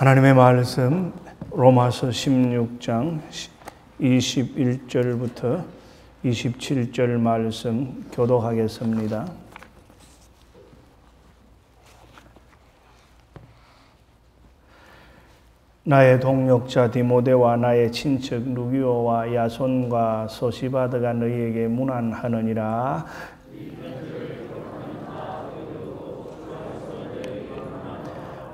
하나님의 말씀 로마서 16장 21절부터 27절 말씀 교독하겠습니다. 나의 동역자 디모데와 나의 친척 루기오와 야손과 소시바드가 너희에게 문안하느니라.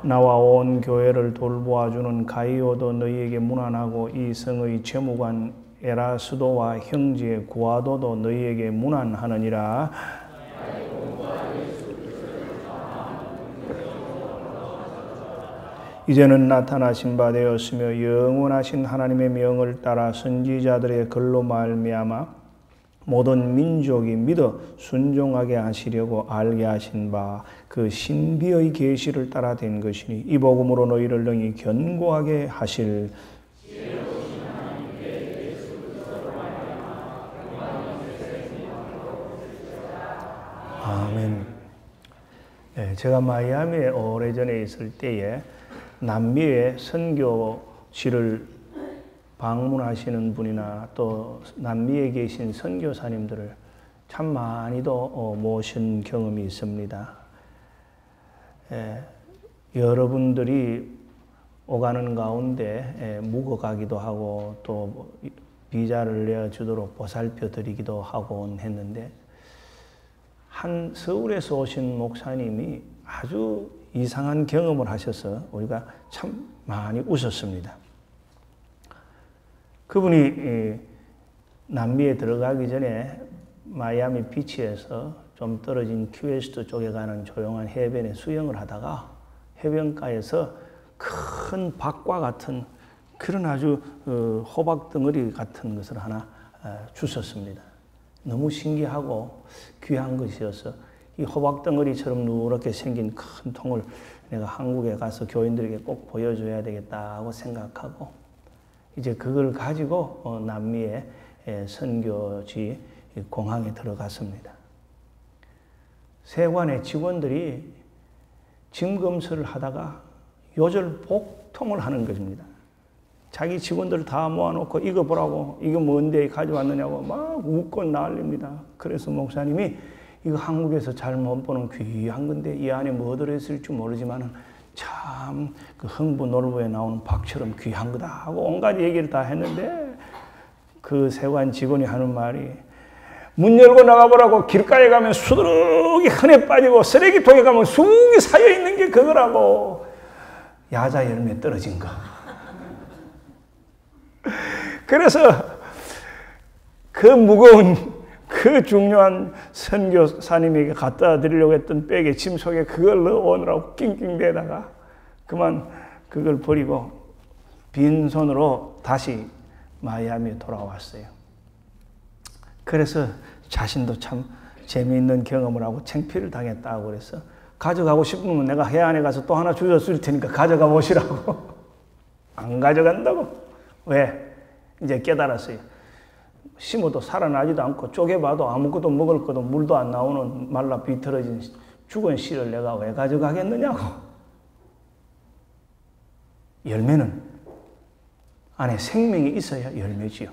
나와 온 교회를 돌보아주는 가이오도 너희에게 문안하고 이 성의 재무관 에라스도와 형제 구아도도 너희에게 문안하느니라. 이제는 나타나신 바 되었으며 영원하신 하나님의 명을 따라 선지자들의 글로 말미암아 모든 민족이 믿어 순종하게 하시려고 알게 하신 바 그 신비의 계시를 따라 된 것이니 이 복음으로 너희를 능히 견고하게 하실 아멘. 네, 제가 마이애미에 오래전에 있을 때에 남미에 선교지를 방문하시는 분이나 또 남미에 계신 선교사님들을 참 많이도 모신 경험이 있습니다. 여러분들이 오가는 가운데 묵어가기도 하고 또 비자를 내어주도록 보살펴 드리기도 하고 했는데 한 서울에서 오신 목사님이 아주 이상한 경험을 하셔서 우리가 참 많이 웃었습니다. 그분이 남미에 들어가기 전에 마이애미 비치에서 좀 떨어진 큐웨스트 쪽에 가는 조용한 해변에 수영을 하다가 해변가에서 큰 박과 같은 그런 아주 호박 덩어리 같은 것을 하나 주셨습니다. 너무 신기하고 귀한 것이어서 이 호박 덩어리처럼 누렇게 생긴 큰 통을 내가 한국에 가서 교인들에게 꼭 보여줘야 되겠다고 생각하고 이제 그걸 가지고 남미의 선교지 공항에 들어갔습니다. 세관의 직원들이 짐 검수를 하다가 요절 복통을 하는 것입니다. 자기 직원들 다 모아놓고 이거 보라고 이거 뭔데 가져왔느냐고 막 웃고 난립니다. 그래서 목사님이 이거 한국에서 잘 못 보는 귀한 건데 이 안에 뭐 들어있을지 모르지만 참 그 흥부 놀부에 나오는 박처럼 귀한 거다 하고 온갖 얘기를 다 했는데 그 세관 직원이 하는 말이 문 열고 나가보라고 길가에 가면 수두룩이 흔해 빠지고 쓰레기통에 가면 숭이 쌓여있는 게 그거라고 야자 열매 떨어진 거. 그래서 그 무거운 그 중요한 선교사님에게 갖다 드리려고 했던 백에 짐 속에 그걸 넣어오느라고 낑낑대다가 그만 그걸 버리고 빈손으로 다시 마이애미에 돌아왔어요. 그래서 자신도 참 재미있는 경험을 하고 창피를 당했다고 그래서 가져가고 싶으면 내가 해안에 가서 또 하나 주워줄 테니까 가져가 보시라고. 안 가져간다고. 왜? 이제 깨달았어요. 심어도 살아나지도 않고 쪼개봐도 아무것도 먹을 것도 물도 안 나오는 말라 비틀어진 죽은 씨를 내가 왜 가져가겠느냐고. 열매는 안에 생명이 있어야 열매지요.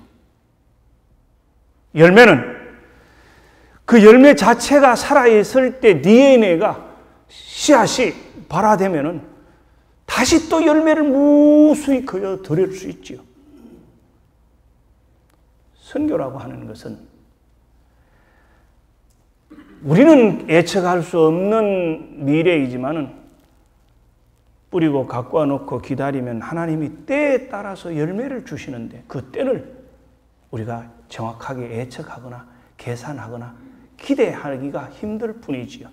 열매는 그 열매 자체가 살아있을 때 DNA가 씨앗이 발화되면은 다시 또 열매를 무수히 그려 드릴 수 있지요. 선교라고 하는 것은 우리는 예측할 수 없는 미래이지만은 뿌리고 갖고 놓고 기다리면 하나님이 때에 따라서 열매를 주시는데 그 때를 우리가 정확하게 예측하거나 계산하거나 기대하기가 힘들 뿐이지요.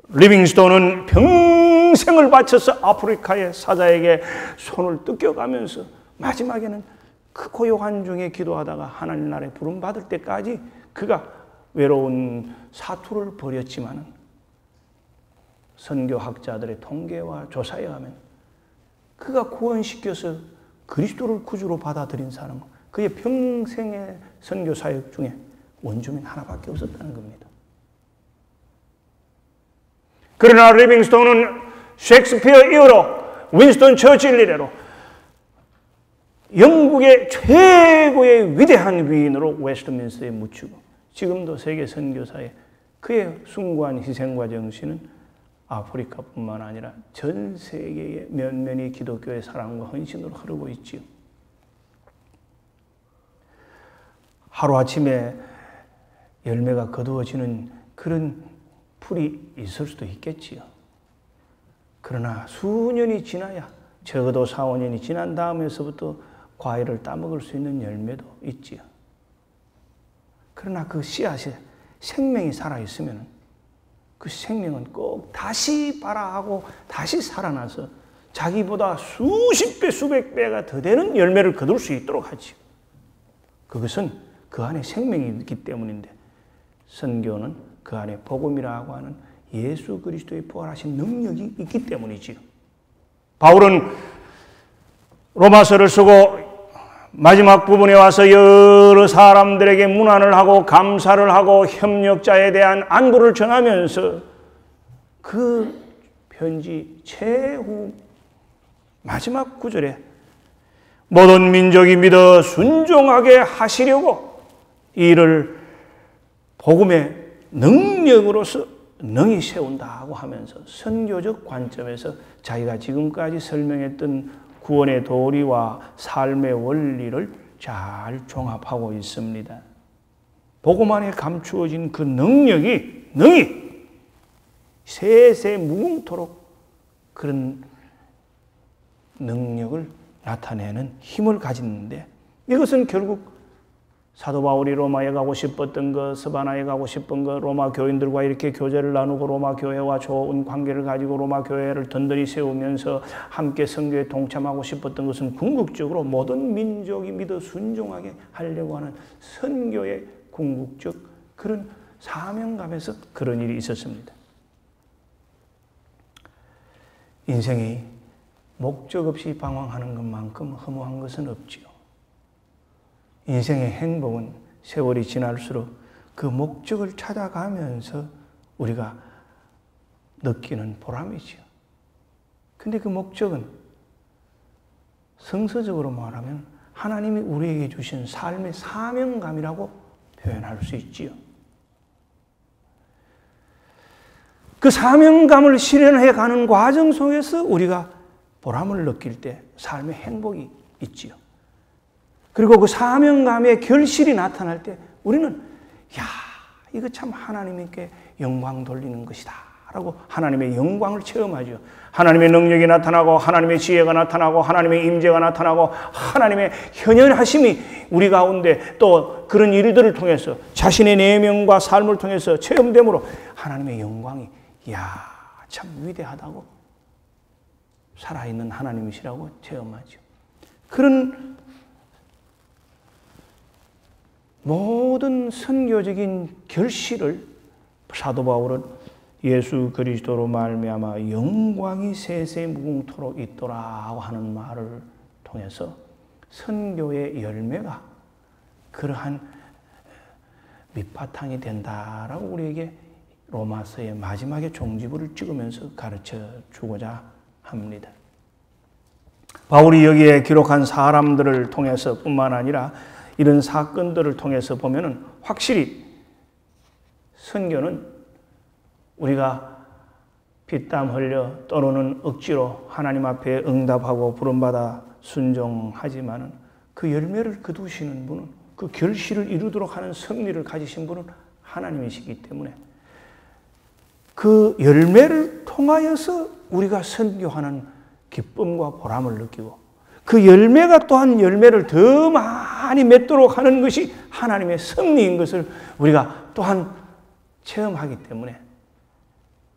리빙스톤은 평생을 바쳐서 아프리카의 사자에게 손을 뜯겨가면서 마지막에는 그 고요한 중에 기도하다가 하나님 나라에 부름 받을 때까지 그가 외로운 사투를 벌였지만은 선교학자들의 통계와 조사에 가면 그가 구원시켜서 그리스도를 구주로 받아들인 사람은 그의 평생의 선교 사역 중에 원주민 하나밖에 없었다는 겁니다. 그러나 리빙스톤은 셰익스피어 이후로 윈스턴 처칠 이래로 영국의 최고의 위대한 위인으로 웨스트민스터에 묻히고 지금도 세계 선교사에 그의 숭고한 희생과 정신은 아프리카뿐만 아니라 전 세계의 면면이 기독교의 사랑과 헌신으로 흐르고 있지요. 하루아침에 열매가 거두어지는 그런 풀이 있을 수도 있겠지요. 그러나 수년이 지나야 적어도 4, 5년이 지난 다음에서부터 과일을 따먹을 수 있는 열매도 있지요. 그러나 그 씨앗에 생명이 살아있으면 그 생명은 꼭 다시 발아하고 다시 살아나서 자기보다 수십 배, 수백 배가 더 되는 열매를 거둘 수 있도록 하지요. 그것은 그 안에 생명이 있기 때문인데 선교는 그 안에 복음이라고 하는 예수 그리스도의 부활하신 능력이 있기 때문이지요. 바울은 로마서를 쓰고 마지막 부분에 와서 여러 사람들에게 문안을 하고 감사를 하고 협력자에 대한 안부를 전하면서 그 편지 최후 마지막 구절에 모든 민족이 믿어 순종하게 하시려고 이를 복음의 능력으로서 능히 세운다고 하면서 선교적 관점에서 자기가 지금까지 설명했던 구원의 도리와 삶의 원리를 잘 종합하고 있습니다. 복음 안에 감추어진 그 능력이 능히 세세 무궁토록 그런 능력을 나타내는 힘을 가지는데 이것은 결국 사도 바울이 로마에 가고 싶었던 것, 스바나에 가고 싶은 것, 로마 교인들과 이렇게 교제를 나누고 로마 교회와 좋은 관계를 가지고 로마 교회를 든든히 세우면서 함께 선교에 동참하고 싶었던 것은 궁극적으로 모든 민족이 믿어 순종하게 하려고 하는 선교의 궁극적 그런 사명감에서 그런 일이 있었습니다. 인생이 목적 없이 방황하는 것만큼 허무한 것은 없지요. 인생의 행복은 세월이 지날수록 그 목적을 찾아가면서 우리가 느끼는 보람이지요. 근데 그 목적은 성서적으로 말하면 하나님이 우리에게 주신 삶의 사명감이라고 표현할 수 있지요. 그 사명감을 실현해 가는 과정 속에서 우리가 보람을 느낄 때 삶의 행복이 있지요. 그리고 그 사명감의 결실이 나타날 때 우리는 야, 이거 참 하나님께 영광 돌리는 것이다 라고 하나님의 영광을 체험하죠. 하나님의 능력이 나타나고 하나님의 지혜가 나타나고 하나님의 임재가 나타나고 하나님의 현현하심이 우리 가운데 또 그런 일들을 통해서 자신의 내면과 삶을 통해서 체험됨으로 하나님의 영광이 야, 참 위대하다고 살아있는 하나님이시라고 체험하죠. 그런 모든 선교적인 결실을 사도 바울은 예수 그리스도로 말미암아 영광이 세세 무궁토록 있도록 하는 말을 통해서 선교의 열매가 그러한 밑바탕이 된다라고 우리에게 로마서의 마지막에 종지부를 찍으면서 가르쳐 주고자 합니다. 바울이 여기에 기록한 사람들을 통해서 뿐만 아니라 이런 사건들을 통해서 보면은 확실히 선교는 우리가 피땀 흘려 또는 억지로 하나님 앞에 응답하고 부름받아 순종하지만은 그 열매를 거두시는 분은 그 결실을 이루도록 하는 섭리를 가지신 분은 하나님이시기 때문에 그 열매를 통하여서 우리가 선교하는 기쁨과 보람을 느끼고 그 열매가 또한 열매를 더 많이 맺도록 하는 것이 하나님의 섭리인 것을 우리가 또한 체험하기 때문에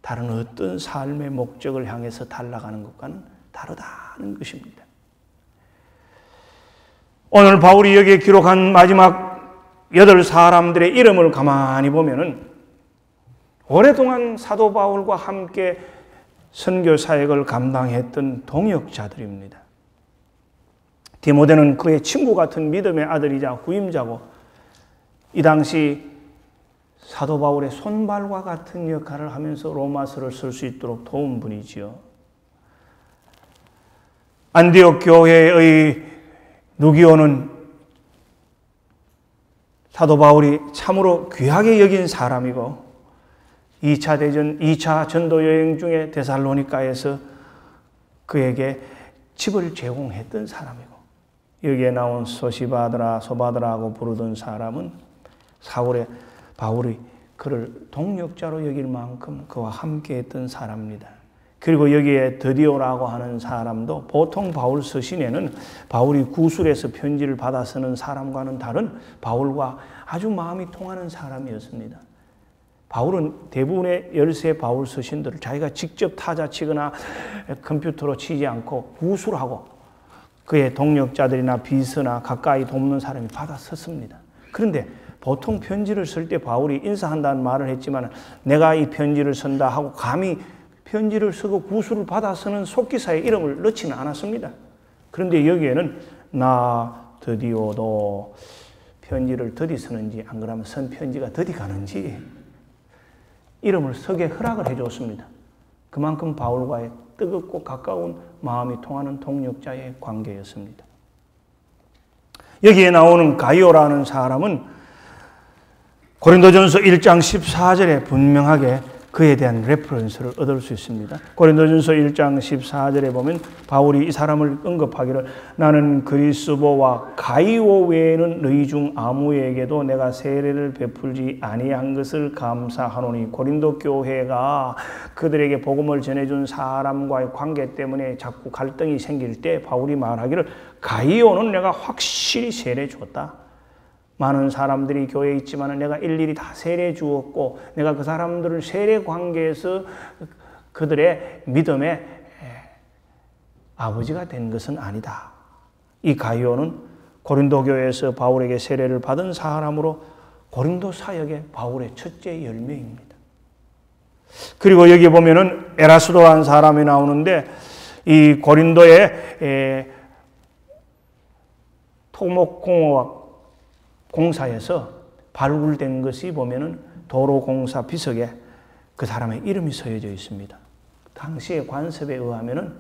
다른 어떤 삶의 목적을 향해서 달려가는 것과는 다르다는 것입니다. 오늘 바울이 여기에 기록한 마지막 8 사람들의 이름을 가만히 보면은 오랫동안 사도 바울과 함께 선교 사역을 감당했던 동역자들입니다. 디모데는 그의 친구 같은 믿음의 아들이자 후임자고 이 당시 사도 바울의 손발과 같은 역할을 하면서 로마서를 쓸 수 있도록 도운 분이지요. 안디옥 교회의 누기오는 사도 바울이 참으로 귀하게 여긴 사람이고 2차 대전, 2차 전도 여행 중에 데살로니가에서 그에게 집을 제공했던 사람이고 여기에 나온 소시바드라, 소바드라고 부르던 사람은 바울이 그를 동력자로 여길 만큼 그와 함께 했던 사람입니다. 그리고 여기에 드디오라고 하는 사람도 보통 바울 서신에는 바울이 구술에서 편지를 받아 쓰는 사람과는 다른 바울과 아주 마음이 통하는 사람이었습니다. 바울은 대부분의 열세 바울 서신들을 자기가 직접 타자치거나 컴퓨터로 치지 않고 구술하고 그의 동력자들이나 비서나 가까이 돕는 사람이 받아 썼습니다. 그런데 보통 편지를 쓸 때 바울이 인사한다는 말을 했지만 내가 이 편지를 쓴다 하고 감히 편지를 쓰고 구술을 받아 쓰는 속기사의 이름을 넣지는 않았습니다. 그런데 여기에는 나 드디어도 편지를 더디 쓰는지 안 그러면 선 편지가 더디 가는지 이름을 쓰게 허락을 해줬습니다. 그만큼 바울과의 뜨겁고 가까운 마음이 통하는 동력자의 관계였습니다. 여기에 나오는 가이오라는 사람은 고린도전서 1장 14절에 분명하게 그에 대한 레퍼런스를 얻을 수 있습니다. 고린도전서 1장 14절에 보면 바울이 이 사람을 언급하기를 나는 그리스도와 가이오 외에는 너희 중 아무에게도 내가 세례를 베풀지 아니한 것을 감사하노니 고린도 교회가 그들에게 복음을 전해준 사람과의 관계 때문에 자꾸 갈등이 생길 때 바울이 말하기를 가이오는 내가 확실히 세례 주었다. 많은 사람들이 교회에 있지만 내가 일일이 다 세례 주었고 내가 그 사람들을 세례 관계에서 그들의 믿음의 아버지가 된 것은 아니다. 이 가이오는 고린도 교회에서 바울에게 세례를 받은 사람으로 고린도 사역의 바울의 첫째 열매입니다. 그리고 여기 보면은 에라스도라는 사람이 나오는데 이 고린도의 토목공업 공사에서 발굴된 것이 보면은 도로공사 비석에 그 사람의 이름이 서여져 있습니다. 당시의 관습에 의하면은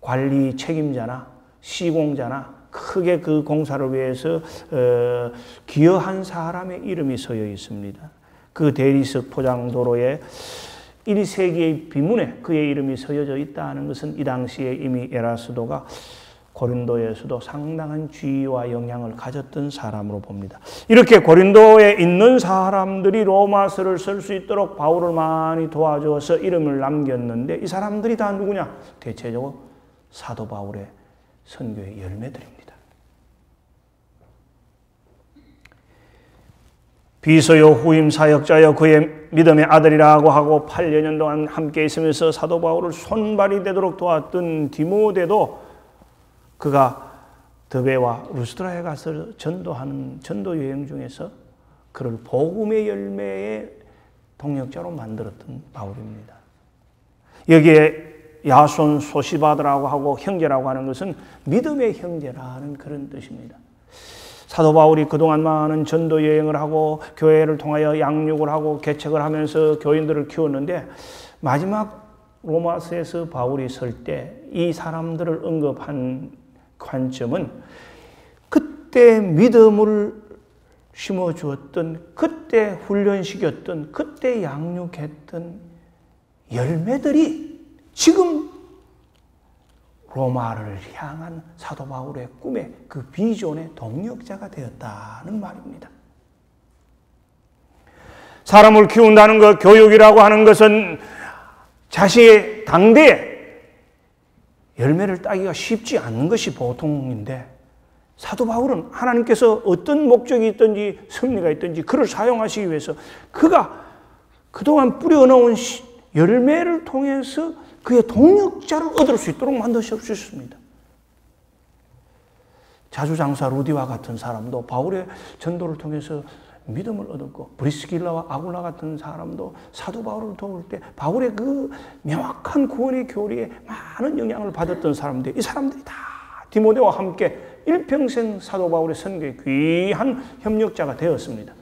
관리 책임자나 시공자나 크게 그 공사를 위해서 기여한 사람의 이름이 서여 있습니다. 그 대리석 포장도로에 1세기의 비문에 그의 이름이 서여져 있다는 것은 이 당시에 이미 에라스도가 고린도에서도 상당한 지위와 영향을 가졌던 사람으로 봅니다. 이렇게 고린도에 있는 사람들이 로마서를 쓸 수 있도록 바울을 많이 도와줘서 이름을 남겼는데 이 사람들이 다 누구냐? 대체적으로 사도 바울의 선교의 열매들입니다. 비서요 후임 사역자요 그의 믿음의 아들이라고 하고 8여 년 동안 함께 있으면서 사도 바울을 손발이 되도록 도왔던 디모데도 그가 더베와 루스드라에 가서 전도하는 전도 여행 중에서 그를 복음의 열매의 동력자로 만들었던 바울입니다. 여기에 야손 소시바드라고 하고 형제라고 하는 것은 믿음의 형제라는 그런 뜻입니다. 사도 바울이 그동안 많은 전도 여행을 하고 교회를 통하여 양육을 하고 개척을 하면서 교인들을 키웠는데 마지막 로마서에서 바울이 설 때 이 사람들을 언급한 관점은 그때 믿음을 심어주었던, 그때 훈련시켰던, 그때 양육했던 열매들이 지금 로마를 향한 사도 바울의 꿈의 그 비전의 동력자가 되었다는 말입니다. 사람을 키운다는 것, 교육이라고 하는 것은 자신의 당대에 열매를 따기가 쉽지 않는 것이 보통인데 사도 바울은 하나님께서 어떤 목적이 있든지 승리가 있든지 그를 사용하시기 위해서 그가 그동안 뿌려놓은 열매를 통해서 그의 동력자를 얻을 수 있도록 만드셨습니다. 자주장사 루디와 같은 사람도 바울의 전도를 통해서 믿음을 얻었고 브리스길라와 아굴라 같은 사람도 사도 바울을 도울 때 바울의 그 명확한 구원의 교리에 많은 영향을 받았던 사람들, 이 사람들이 다 디모데와 함께 일평생 사도 바울의 선교에 귀한 협력자가 되었습니다.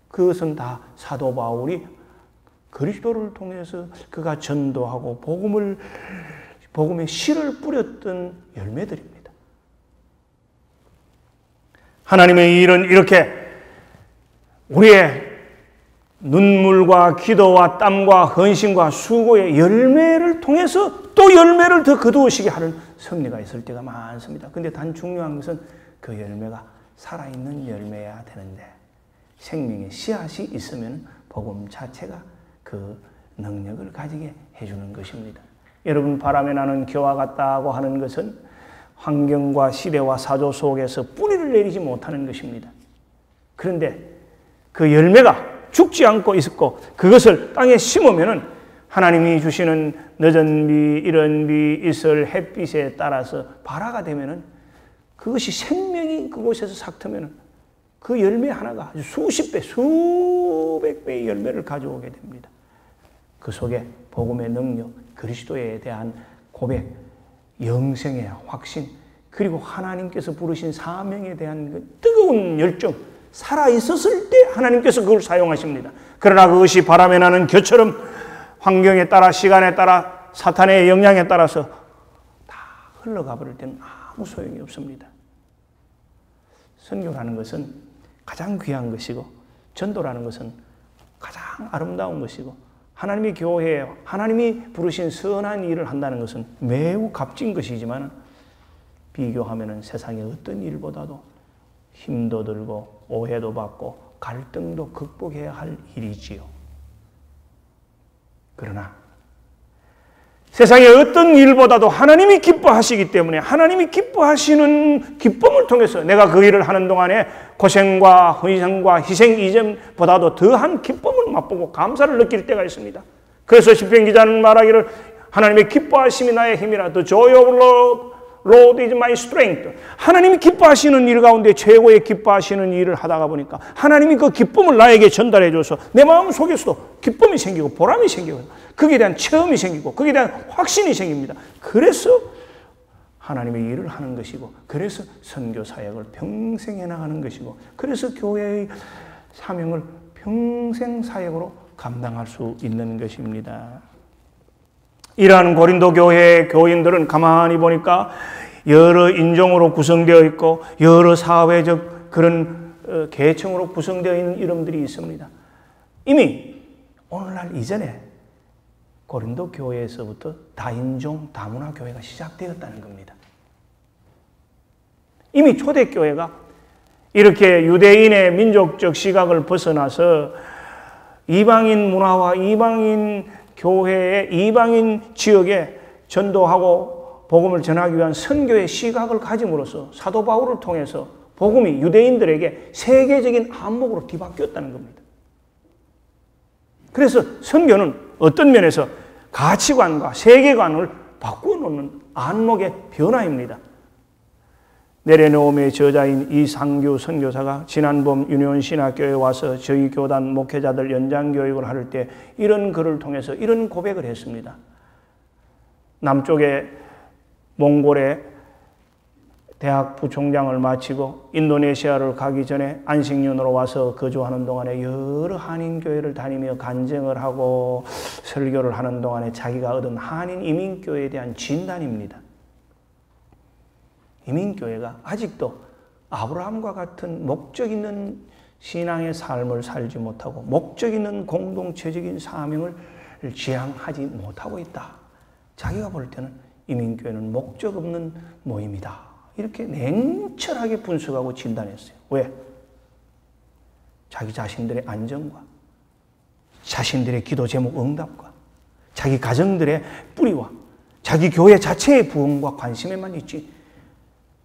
그것은 다 사도 바울이 그리스도를 통해서 그가 전도하고 복음을 복음의 씨를 뿌렸던 열매들입니다. 하나님의 일은 이렇게 우리의 눈물과 기도와 땀과 헌신과 수고의 열매를 통해서 또 열매를 더 거두시게 하는 섭리가 있을 때가 많습니다. 근데 단 중요한 것은 그 열매가 살아있는 열매여야 되는데 생명의 씨앗이 있으면 복음 자체가 그 능력을 가지게 해주는 것입니다. 여러분, 바람에 나는 겨와 같다고 하는 것은 환경과 시대와 사조 속에서 뿌리를 내리지 못하는 것입니다. 그런데 그 열매가 죽지 않고 있었고 그것을 땅에 심으면은 하나님이 주시는 늦은 비, 이른 비, 이슬, 햇빛에 따라서 발화가 되면은 그것이 생명이 그곳에서 삭트면은 그 열매 하나가 아주 수십 배, 수백 배의 열매를 가져오게 됩니다. 그 속에 복음의 능력, 그리스도에 대한 고백, 영생의 확신, 그리고 하나님께서 부르신 사명에 대한 그 뜨거운 열정, 살아있었을 때 하나님께서 그걸 사용하십니다. 그러나 그것이 바람에 나는 겨처럼 환경에 따라, 시간에 따라, 사탄의 영향에 따라서 다 흘러가 버릴 때는 아무 소용이 없습니다. 선교라는 것은 가장 귀한 것이고 전도라는 것은 가장 아름다운 것이고 하나님의 교회에 하나님이 부르신 선한 일을 한다는 것은 매우 값진 것이지만 비교하면 세상의 어떤 일보다도 힘도 들고 오해도 받고 갈등도 극복해야 할 일이지요. 그러나 세상의 어떤 일보다도 하나님이 기뻐하시기 때문에 하나님이 기뻐하시는 기쁨을 통해서 내가 그 일을 하는 동안에 고생과 헌신과 희생 이전보다도 더한 기쁨을 맛보고 감사를 느낄 때가 있습니다. 그래서 시편 기자는 말하기를 하나님의 기뻐하심이 나의 힘이라 The joy of Lord is my strength. 하나님이 기뻐하시는 일 가운데 최고의 기뻐하시는 일을 하다가 보니까 하나님이 그 기쁨을 나에게 전달해 줘서 내 마음 속에서도 기쁨이 생기고 보람이 생기고 거기에 대한 체험이 생기고 거기에 대한 확신이 생깁니다. 그래서 하나님의 일을 하는 것이고 그래서 선교 사역을 평생 해나가는 것이고 그래서 교회의 사명을 평생 사역으로 감당할 수 있는 것입니다. 이러한 고린도 교회의 교인들은 가만히 보니까 여러 인종으로 구성되어 있고 여러 사회적 그런 계층으로 구성되어 있는 이름들이 있습니다. 이미 오늘날 이전에 고린도 교회에서부터 다인종 다문화 교회가 시작되었다는 겁니다. 이미 초대교회가 이렇게 유대인의 민족적 시각을 벗어나서 이방인 문화와 이방인 교회의 이방인 지역에 전도하고 복음을 전하기 위한 선교의 시각을 가짐으로써 사도 바울을 통해서 복음이 유대인들에게 세계적인 안목으로 뒤바뀌었다는 겁니다. 그래서 선교는 어떤 면에서 가치관과 세계관을 바꾸어놓는 안목의 변화입니다. 내려놓음의 저자인 이상규 선교사가 지난 봄 유니온 신학교에 와서 저희 교단 목회자들 연장교육을 할 때 이런 글을 통해서 이런 고백을 했습니다. 남쪽에 몽골에 대학 부총장을 마치고 인도네시아를 가기 전에 안식년으로 와서 거주하는 동안에 여러 한인교회를 다니며 간증을 하고 설교를 하는 동안에 자기가 얻은 한인 이민교회에 대한 진단입니다. 이민교회가 아직도 아브라함과 같은 목적 있는 신앙의 삶을 살지 못하고 목적 있는 공동체적인 사명을 지향하지 못하고 있다. 자기가 볼 때는 이민교회는 목적 없는 모임이다. 이렇게 냉철하게 분석하고 진단했어요. 왜? 자기 자신들의 안정과 자신들의 기도 제목 응답과 자기 가정들의 뿌리와 자기 교회 자체의 부흥과 관심에만 있지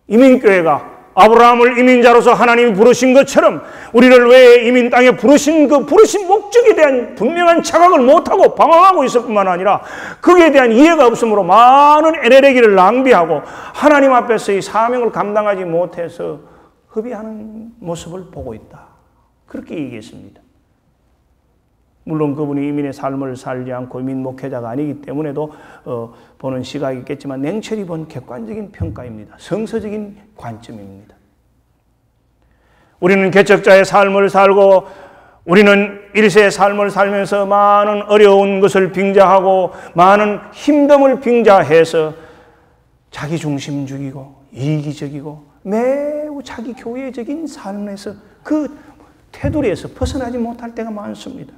이민교회가 아브라함을 이민자로서 하나님이 부르신 것처럼 우리를 왜 이민 땅에 부르신 그 부르신 목적에 대한 분명한 자각을 못하고 방황하고 있을 뿐만 아니라 거기에 대한 이해가 없으므로 많은 에너지를 낭비하고 하나님 앞에서의 사명을 감당하지 못해서 허비하는 모습을 보고 있다. 그렇게 얘기했습니다. 물론 그분이 이민의 삶을 살지 않고 이민 목회자가 아니기 때문에도 보는 시각이 있겠지만 냉철히 본 객관적인 평가입니다. 성서적인 관점입니다. 우리는 개척자의 삶을 살고 우리는 일세의 삶을 살면서 많은 어려운 것을 빙자하고 많은 힘듦을 빙자해서 자기중심적이고 이기적이고 매우 자기 교회적인 삶에서 그 테두리에서 벗어나지 못할 때가 많습니다.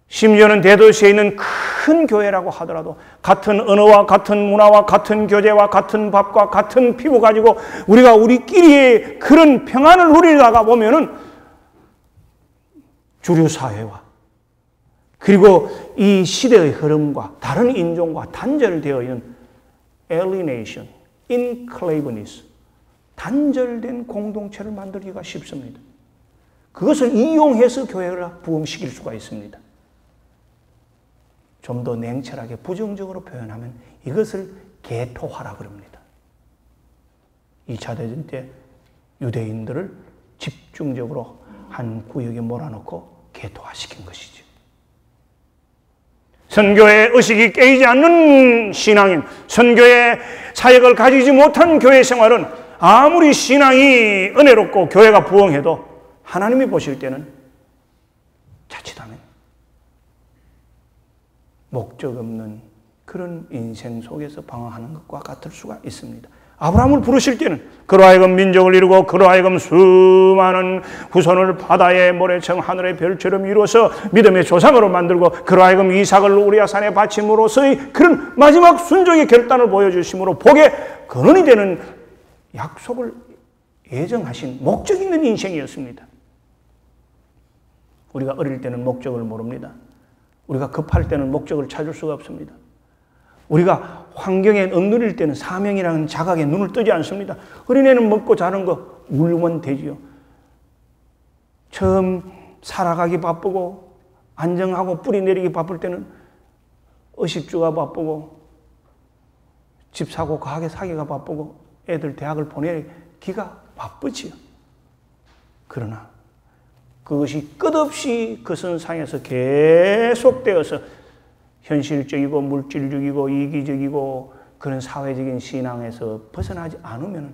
심지어는 대도시에 있는 큰 교회라고 하더라도 같은 언어와 같은 문화와 같은 교제와 같은 밥과 같은 피부 가지고 우리가 우리끼리의 그런 평안을 누리다가 보면은 주류 사회와 그리고 이 시대의 흐름과 다른 인종과 단절되어 있는 alienation, enclaveness, 단절된 공동체를 만들기가 쉽습니다. 그것을 이용해서 교회를 부흥시킬 수가 있습니다. 좀 더 냉철하게 부정적으로 표현하면 이것을 개토화라고 합니다. 2차 대전 때 유대인들을 집중적으로 한 구역에 몰아넣고 개토화시킨 것이죠. 선교의 의식이 깨이지 않는 신앙인, 선교의 사역을 가지지 못한 교회 생활은 아무리 신앙이 은혜롭고 교회가 부흥해도 하나님이 보실 때는 자칫하면 목적 없는 그런 인생 속에서 방황하는 것과 같을 수가 있습니다. 아브라함을 부르실 때는 그로 하여금 민족을 이루고 그로 하여금 수많은 후손을 바다의 모래청 하늘의 별처럼 이루어서 믿음의 조상으로 만들고 그로 하여금 이삭을 우리아 산에 바침으로써의 그런 마지막 순종의 결단을 보여주심으로 복의 근원이 되는 약속을 예정하신 목적 있는 인생이었습니다. 우리가 어릴 때는 목적을 모릅니다. 우리가 급할 때는 목적을 찾을 수가 없습니다. 우리가 환경에 엇눌릴 때는 사명이라는 자각에 눈을 뜨지 않습니다. 어린애는 먹고 자는 거 울면 되지요. 처음 살아가기 바쁘고 안정하고 뿌리 내리기 바쁠 때는 의식주가 바쁘고 집 사고 가게 사기가 바쁘고 애들 대학을 보내기가 바쁘지요. 그러나 그것이 끝없이 그 선상에서 계속되어서 현실적이고 물질적이고 이기적이고 그런 사회적인 신앙에서 벗어나지 않으면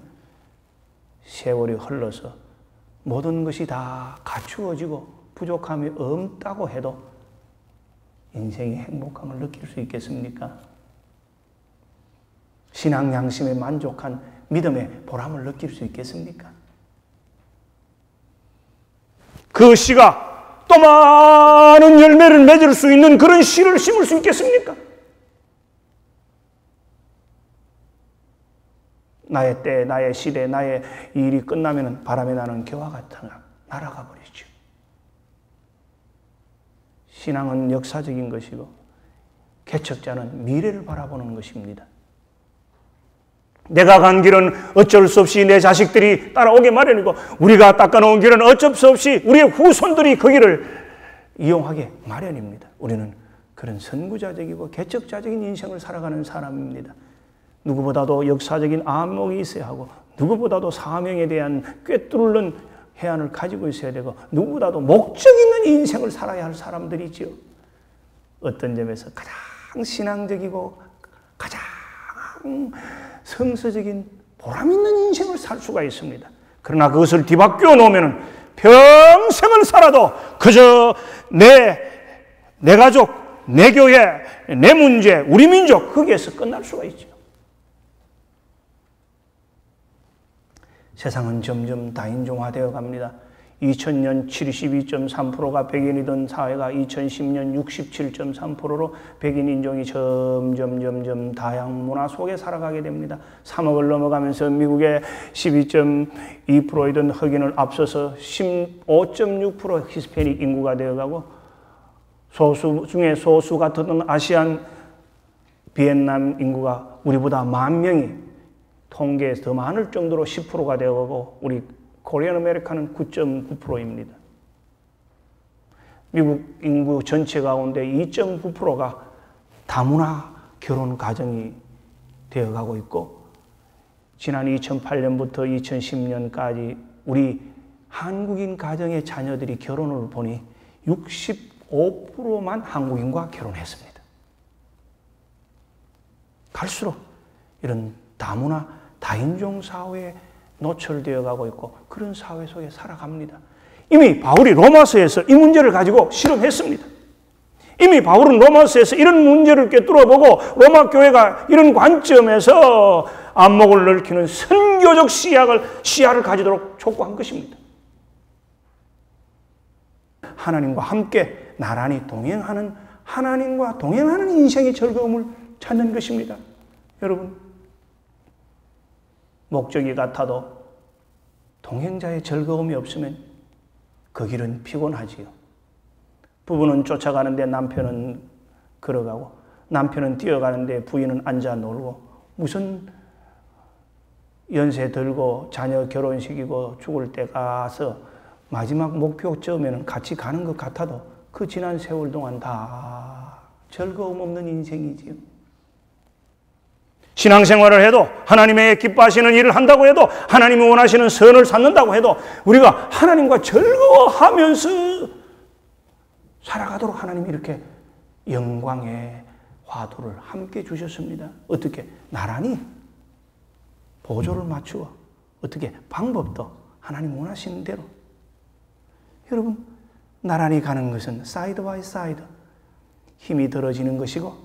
세월이 흘러서 모든 것이 다 갖추어지고 부족함이 없다고 해도 인생의 행복감을 느낄 수 있겠습니까? 신앙 양심에 만족한 믿음의 보람을 느낄 수 있겠습니까? 그 씨가 또 많은 열매를 맺을 수 있는 그런 씨를 심을 수 있겠습니까? 나의 때, 나의 시대, 나의 일이 끝나면 바람에 나는 겨와 같아 날아가 버리죠. 신앙은 역사적인 것이고 개척자는 미래를 바라보는 것입니다. 내가 간 길은 어쩔 수 없이 내 자식들이 따라오게 마련이고 우리가 닦아놓은 길은 어쩔 수 없이 우리의 후손들이 그 길을 이용하게 마련입니다. 우리는 그런 선구자적이고 개척자적인 인생을 살아가는 사람입니다. 누구보다도 역사적인 안목이 있어야 하고 누구보다도 사명에 대한 꿰뚫는 해안을 가지고 있어야 되고 누구보다도 목적 있는 인생을 살아야 할 사람들이지요. 어떤 점에서 가장 신앙적이고 가장 성서적인 보람 있는 인생을 살 수가 있습니다. 그러나 그것을 뒤바뀌어 놓으면 평생을 살아도 그저 내 가족, 내 교회, 내 문제, 우리 민족 거기에서 끝날 수가 있죠. 세상은 점점 다인종화되어 갑니다. 2000년 72.3%가 백인이던 사회가 2010년 67.3%로 백인 인종이 점점 다양한 문화 속에 살아가게 됩니다. 3억을 넘어가면서 미국의 12.2%이던 흑인을 앞서서 15.6% 히스패닉 인구가 되어가고 소수 중에 소수 같은 아시안 비엔남 인구가 우리보다 10,000명이 통계에서 더 많을 정도로 10%가 되어가고 우리 코리안 아메리카는 9.9%입니다. 미국 인구 전체 가운데 2.9%가 다문화 결혼 가정이 되어가고 있고 지난 2008년부터 2010년까지 우리 한국인 가정의 자녀들이 결혼을 보니 65%만 한국인과 결혼했습니다. 갈수록 이런 다문화, 다인종 사회에 노출되어 가고 있고 그런 사회 속에 살아갑니다. 이미 바울이 로마서에서 이 문제를 가지고 실험했습니다. 이미 바울은 로마서에서 이런 문제를 꿰뚫어보고 로마 교회가 이런 관점에서 안목을 넓히는 선교적 시야를 가지도록 촉구한 것입니다. 하나님과 함께 나란히 동행하는, 하나님과 동행하는 인생의 즐거움을 찾는 것입니다. 여러분, 목적이 같아도 동행자의 즐거움이 없으면 그 길은 피곤하지요. 부부는 쫓아가는데 남편은 걸어가고, 남편은 뛰어가는데 부인은 앉아 놀고, 무슨 연세 들고 자녀 결혼식이고 죽을 때 가서 마지막 목표점에는 같이 가는 것 같아도 그 지난 세월 동안 다 즐거움 없는 인생이지요. 신앙생활을 해도, 하나님의 기뻐하시는 일을 한다고 해도, 하나님이 원하시는 선을 쌓는다고 해도 우리가 하나님과 즐거워하면서 살아가도록 하나님이 이렇게 영광의 화두를 함께 주셨습니다. 어떻게? 나란히 보조를 맞추어. 어떻게? 방법도 하나님 원하시는 대로. 여러분, 나란히 가는 것은 사이드 바이 사이드, 힘이 들어지는 것이고,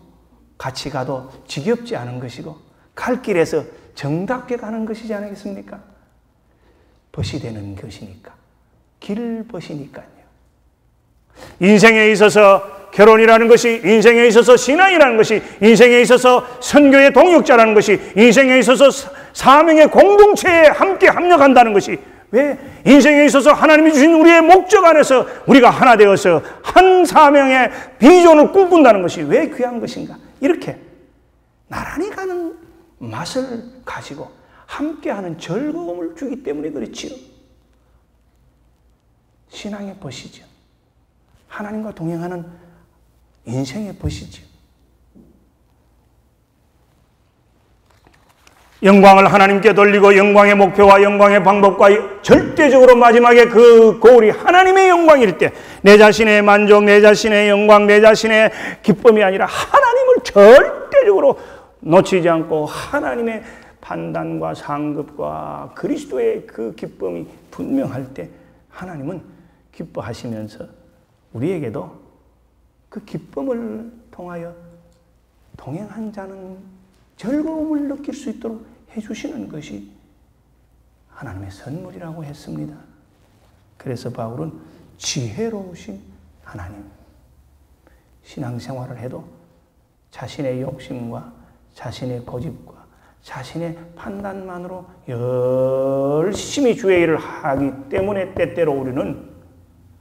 같이 가도 지겹지 않은 것이고, 갈 길에서 정답게 가는 것이지 않겠습니까? 벗이 되는 것이니까. 길벗이니까요. 인생에 있어서 결혼이라는 것이, 인생에 있어서 신앙이라는 것이, 인생에 있어서 선교의 동역자라는 것이, 인생에 있어서 사명의 공동체에 함께 합력한다는 것이, 왜 인생에 있어서 하나님이 주신 우리의 목적 안에서 우리가 하나 되어서 한 사명의 비전을 꿈꾼다는 것이 왜 귀한 것인가? 이렇게 나란히 가는 맛을 가지고 함께하는 즐거움을 주기 때문에 그렇지요. 신앙의 벗이죠. 하나님과 동행하는 인생의 벗이죠. 영광을 하나님께 돌리고 영광의 목표와 영광의 방법과 절대적으로 마지막에 그 고울이 하나님의 영광일 때 내 자신의 만족, 내 자신의 영광, 내 자신의 기쁨이 아니라 하나님을 절대적으로 놓치지 않고 하나님의 판단과 상급과 그리스도의 그 기쁨이 분명할 때 하나님은 기뻐하시면서 우리에게도 그 기쁨을 통하여 동행한 자는 즐거움을 느낄 수 있도록 해주시는 것이 하나님의 선물이라고 했습니다. 그래서 바울은 지혜로우신 하나님, 신앙생활을 해도 자신의 욕심과 자신의 고집과 자신의 판단만으로 열심히 주의 일을 하기 때문에 때때로 우리는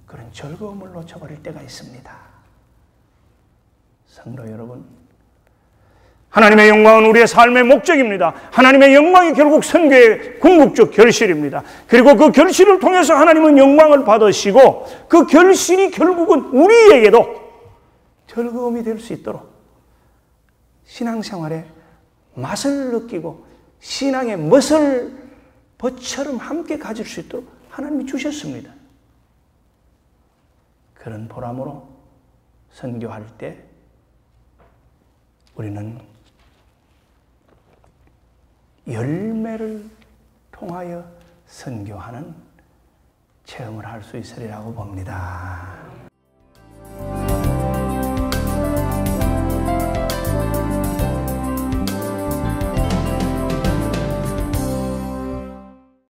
그런 즐거움을 놓쳐버릴 때가 있습니다. 성도 여러분, 하나님의 영광은 우리의 삶의 목적입니다. 하나님의 영광이 결국 선교의 궁극적 결실입니다. 그리고 그 결실을 통해서 하나님은 영광을 받으시고 그 결실이 결국은 우리에게도 즐거움이 될 수 있도록 신앙생활의 맛을 느끼고 신앙의 멋을 벗처럼 함께 가질 수 있도록 하나님이 주셨습니다. 그런 보람으로 선교할 때 우리는 열매를 통하여 선교하는 체험을 할 수 있으리라고 봅니다.